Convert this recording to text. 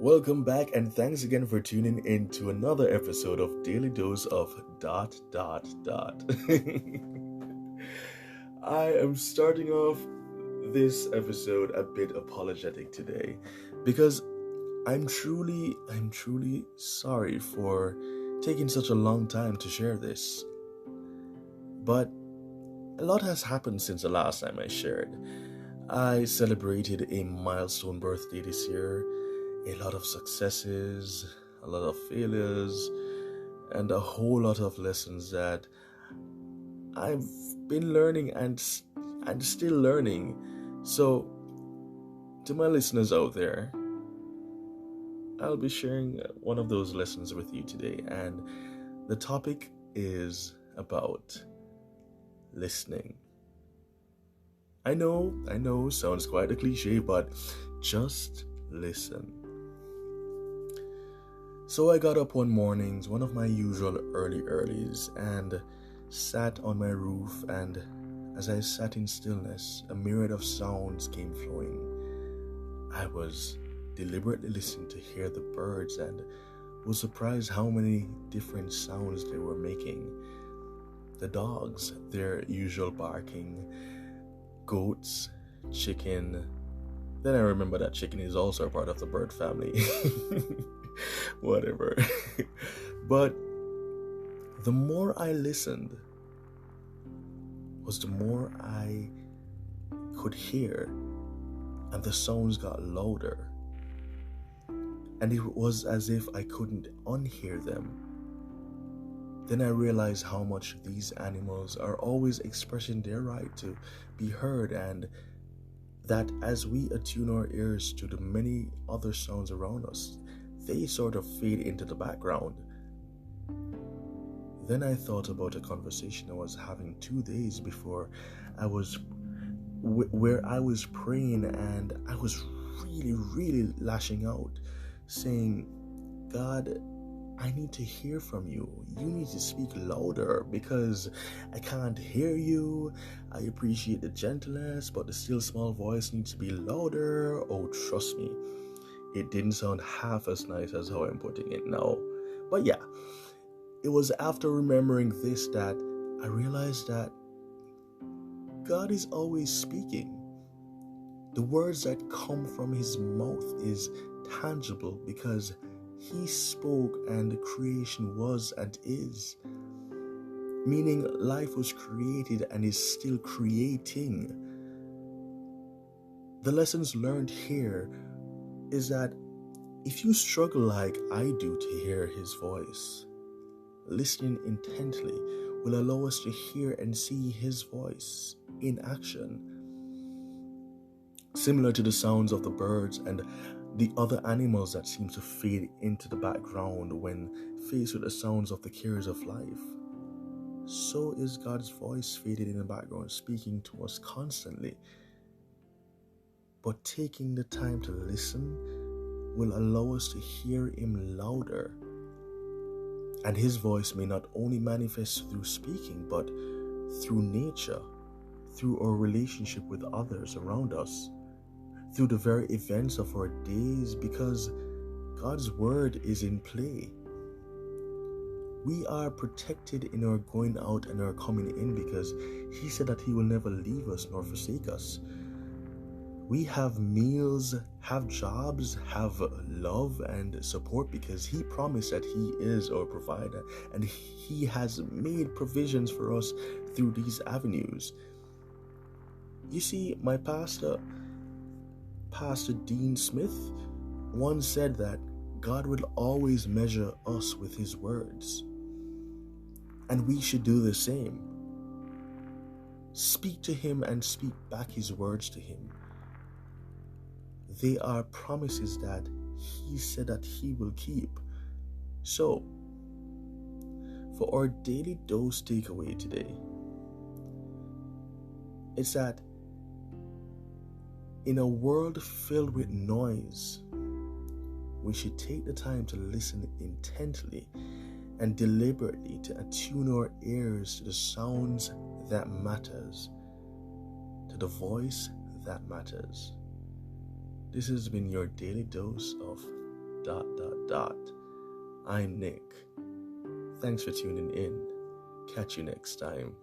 Welcome back, and thanks again for tuning in to another episode of Daily Dose of dot dot dot. I am starting off this episode a bit apologetic today because I'm truly sorry for taking such a long time to share this. But a lot has happened since the last time I shared. I celebrated a milestone birthday this year, a lot of successes, a lot of failures, and a whole lot of lessons that I've been learning and still learning. So, to my listeners out there, I'll be sharing one of those lessons with you today, and the topic is about listening. I know, sounds quite a cliche, but just listen. So I got up one morning, one of my usual earlies, and sat on my roof, and as I sat in stillness, a myriad of sounds came flowing. I was deliberately listening to hear the birds and was surprised how many different sounds they were making. The dogs, their usual barking, goats, chicken. Then I remember that chicken is also a part of the bird family. Whatever. But the more I listened, was the more I could hear, and the sounds got louder. And it was as if I couldn't unhear them. Then I realized how much these animals are always expressing their right to be heard, and that as we attune our ears to the many other sounds around us, they sort of fade into the background. Then I thought about a conversation I was having 2 days before where I was praying, and I was really lashing out, saying, God, I need to hear from you. You need to speak louder because I can't hear you. I appreciate the gentleness, but the still small voice needs to be louder. Oh, trust me, it didn't sound half as nice as how I'm putting it now. But yeah, it was after remembering this that I realized that God is always speaking. The words that come from his mouth is tangible because he spoke and creation was and is. Meaning life was created and is still creating. The lessons learned here is that if you struggle like I do to hear his voice, listening intently will allow us to hear and see his voice in action. Similar to the sounds of the birds and the other animals that seem to fade into the background when faced with the sounds of the cares of life, so is God's voice faded in the background, speaking to us constantly. But taking the time to listen will allow us to hear him louder. And his voice may not only manifest through speaking, but through nature, through our relationship with others around us, through the very events of our days, because God's word is in play. We are protected in our going out and our coming in because he said that he will never leave us nor forsake us. We have meals, have jobs, have love and support because he promised that he is our provider and he has made provisions for us through these avenues. You see, my Pastor Dean Smith once said that God will always measure us with his words, and we should do the same. Speak to him and speak back his words to him. They are promises that he said that he will keep. So, for our daily dose takeaway today, it's that in a world filled with noise, we should take the time to listen intently and deliberately to attune our ears to the sounds that matters, to the voice that matters. This has been your daily dose of I'm Nick. Thanks for tuning in. Catch you next time.